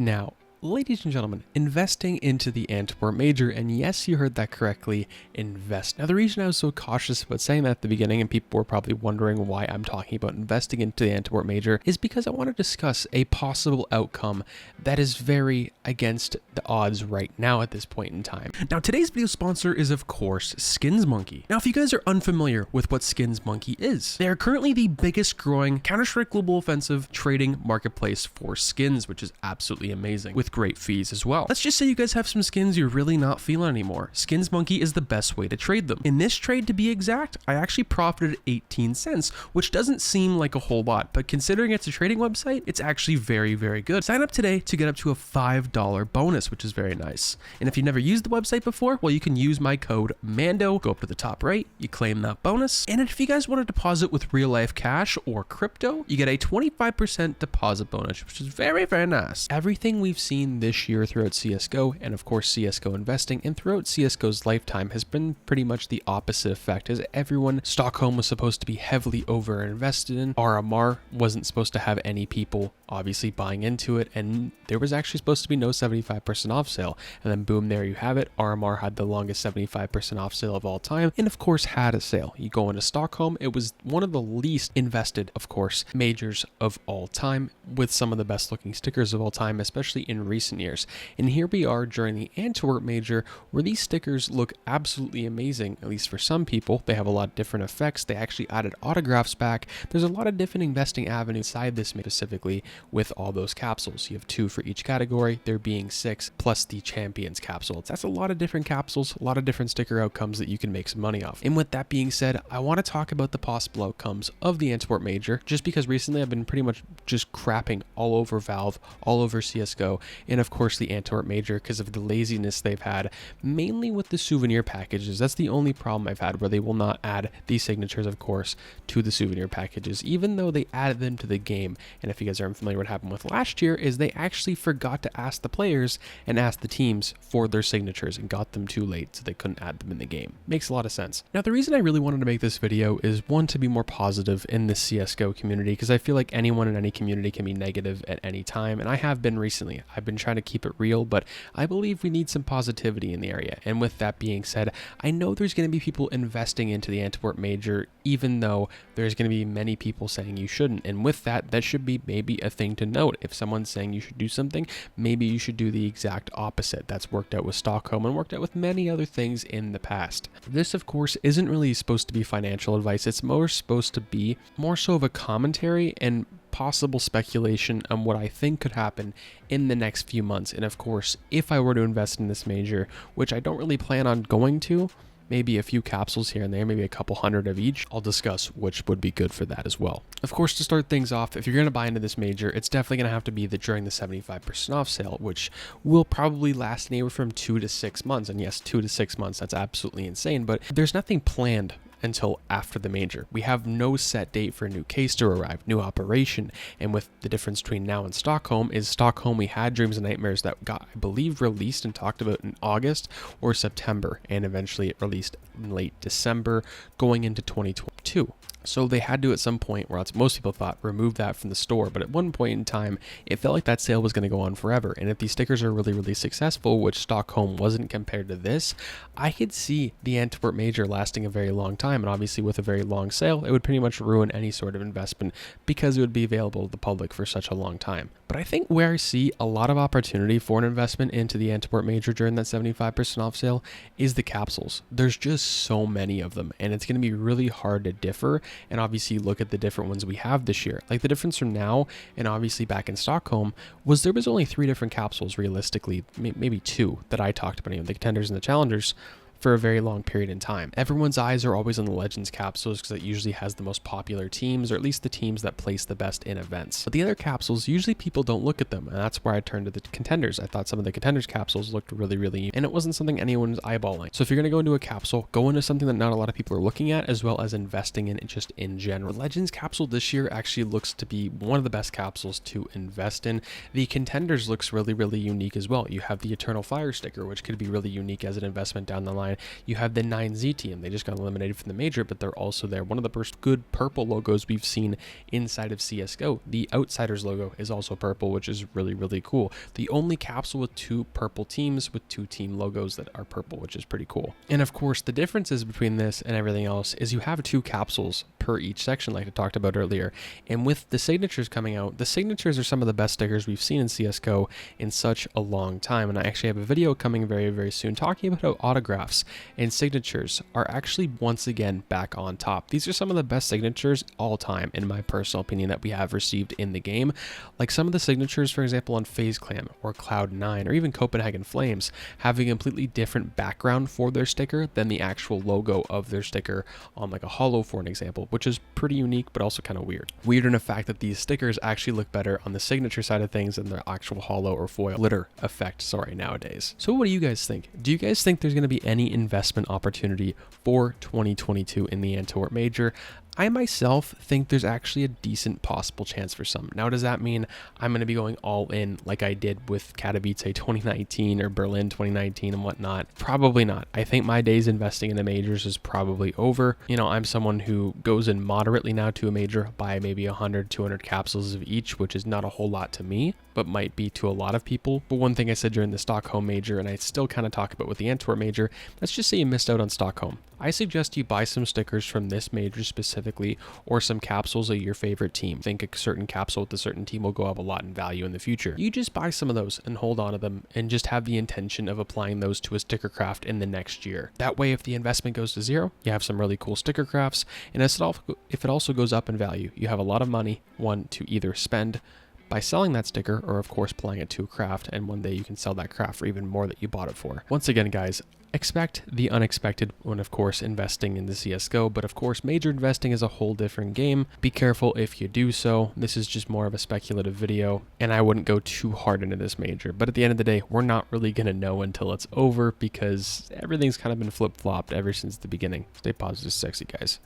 Now, ladies and gentlemen, investing into the Antwerp Major, and yes, you heard that correctly, invest. Now, the reason I was so cautious about saying that at the beginning, and people were probably wondering why I'm talking about investing into the Antwerp Major, is because I want to discuss a possible outcome that is very against the odds right now at this point in time. Now, today's video sponsor is, of course, Skins Monkey. Now, if you guys are unfamiliar with what Skins Monkey is, they are currently the biggest growing Counter-Strike Global Offensive trading marketplace for skins, which is absolutely amazing, with great fees as well. Let's just say you guys have some skins you're really not feeling anymore. Skins Monkey is the best way to trade them. In this trade, to be exact, I actually profited 18 cents, which doesn't seem like a whole lot, but considering it's a trading website, it's actually very, very good. Sign up today to get up to a $5 bonus, which is very nice. And if you've never used the website before, well, you can use my code MANDO, go up to the top right, you claim that bonus. And if you guys want to deposit with real life cash or crypto, you get a 25% deposit bonus, which is very, very nice. Everything we've seen this year throughout CSGO, and of course CSGO investing, and throughout CSGO's lifetime has been pretty much the opposite effect, as everyone, Stockholm was supposed to be heavily over invested in, RMR wasn't supposed to have any people obviously buying into it, and there was actually supposed to be no 75% off sale, and then boom, there you have it. RMR had the longest 75% off sale of all time, and of course had a sale. You go into Stockholm, it was one of the least invested, of course, majors of all time, with some of the best looking stickers of all time, especially in recent years. And here we are during the Antwerp Major, where these stickers look absolutely amazing, at least for some people. They have a lot of different effects. They actually added autographs back. There's a lot of different investing avenues inside this specifically with all those capsules. You have 2 for each category, there being 6 plus the champions capsule. That's a lot of different capsules, a lot of different sticker outcomes that you can make some money off. And with that being said, I want to talk about the possible outcomes of the Antwerp Major, just because recently I've been pretty much just crapping all over Valve, all over CSGO, and of course the Antwerp Major because of the laziness they've had, mainly with the souvenir packages. That's the only problem I've had, where they will not add these signatures, of course, to the souvenir packages, even though they added them to the game. And if you guys are unfamiliar, what happened with last year is they actually forgot to ask the players and ask the teams for their signatures and got them too late, so they couldn't add them in the game. Makes a lot of sense. Now, the reason I really wanted to make this video is, one, to be more positive in the CSGO community, because I feel like anyone in any community can be negative at any time, and I have been recently. I've been trying to keep it real, but I believe we need some positivity in the area. And with that being said, I know there's going to be people investing into the Antwerp Major, even though there's going to be many people saying you shouldn't. And with that, that should be maybe a thing to note. If someone's saying you should do something, maybe you should do the exact opposite. That's worked out with Stockholm and worked out with many other things in the past. This, of course, isn't really supposed to be financial advice. It's more supposed to be more so of a commentary and possible speculation on what I think could happen in the next few months. And of course, if I were to invest in this major, which I don't really plan on going to, maybe a few capsules here and there, maybe a couple hundred of each, I'll discuss which would be good for that as well. Of course, to start things off, if you're going to buy into this major, it's definitely going to have to be during the 75% off sale, which will probably last anywhere from 2 to 6 months. And yes, 2 to 6 months, that's absolutely insane, but there's nothing planned until after the major. We have no set date for a new case to arrive, new operation. And with the difference between now and Stockholm is Stockholm, we had Dreams and Nightmares that got, I believe, released and talked about in August or September, and eventually it released in late December going into 2022. So they had to, at some point, where most people thought, remove that from the store. But at one point in time, it felt like that sale was going to go on forever. And if these stickers are really, really successful, which Stockholm wasn't compared to this, I could see the Antwerp Major lasting a very long time. And obviously with a very long sale, it would pretty much ruin any sort of investment because it would be available to the public for such a long time. But I think where I see a lot of opportunity for an investment into the Antwerp Major during that 75% off sale is the capsules. There's just so many of them, and it's going to be really hard to differ. And obviously look at the different ones we have this year. Like the difference from now and obviously back in Stockholm was there was only 3 different capsules realistically, maybe 2 that I talked about, the contenders and the challengers, for a very long period in time. Everyone's eyes are always on the Legends capsules because it usually has the most popular teams, or at least the teams that place the best in events. But the other capsules, usually people don't look at them, and that's where I turned to the contenders. I thought some of the contenders capsules looked really, really, and it wasn't something anyone was eyeballing. So if you're going to go into a capsule, go into something that not a lot of people are looking at, as well as investing in it just in general. The Legends capsule this year actually looks to be one of the best capsules to invest in. The contenders looks really, really unique as well. You have the Eternal Fire sticker, which could be really unique as an investment down the line fine. You have the 9Z team. They just got eliminated from the major, but they're also there. One of the first good purple logos we've seen inside of CSGO. The Outsiders logo is also purple, which is really, really cool. The only capsule with 2 purple teams with 2 team logos that are purple, which is pretty cool. And of course, the differences between this and everything else is you have 2 capsules per each section, like I talked about earlier. And with the signatures coming out, the signatures are some of the best stickers we've seen in CSGO in such a long time. And I actually have a video coming very, very soon talking about how autographs and signatures are actually once again back on top. These are some of the best signatures all time, in my personal opinion, that we have received in the game. Like some of the signatures, for example, on FaZe Clan or Cloud9 or even Copenhagen Flames have a completely different background for their sticker than the actual logo of their sticker on like a holo, for an example, which is pretty unique but also kind of weird. Weird in the fact that these stickers actually look better on the signature side of things than the actual holo or foil glitter effect, nowadays. So what do you guys think? Do you guys think there's going to be any investment opportunity for 2022 in the Antwerp Major? I myself think there's actually a decent possible chance for some. Now, does that mean I'm going to be going all in like I did with Katowice 2019 or Berlin 2019 and whatnot? Probably not. I think my days investing in the majors is probably over. You know, I'm someone who goes in moderately now to a major, buy maybe 100, 200 capsules of each, which is not a whole lot to me, but might be to a lot of people. But one thing I said during the Stockholm major, and I still kind of talk about with the Antwerp major, let's just say you missed out on Stockholm. I suggest you buy some stickers from this major specifically, or some capsules of your favorite team. Think a certain capsule with a certain team will go up a lot in value in the future. You just buy some of those and hold on to them and just have the intention of applying those to a sticker craft in the next year. That way, if the investment goes to zero, you have some really cool sticker crafts, and if it also goes up in value, you have a lot of money, one, to either spend by selling that sticker, or of course applying it to a craft, and one day you can sell that craft for even more that you bought it for. Once again, guys, expect the unexpected when, of course, investing in the CSGO, but of course, major investing is a whole different game. Be careful if you do so. This is just more of a speculative video, and I wouldn't go too hard into this major. But at the end of the day, we're not really going to know until it's over because everything's kind of been flip-flopped ever since the beginning. Stay positive, sexy, guys.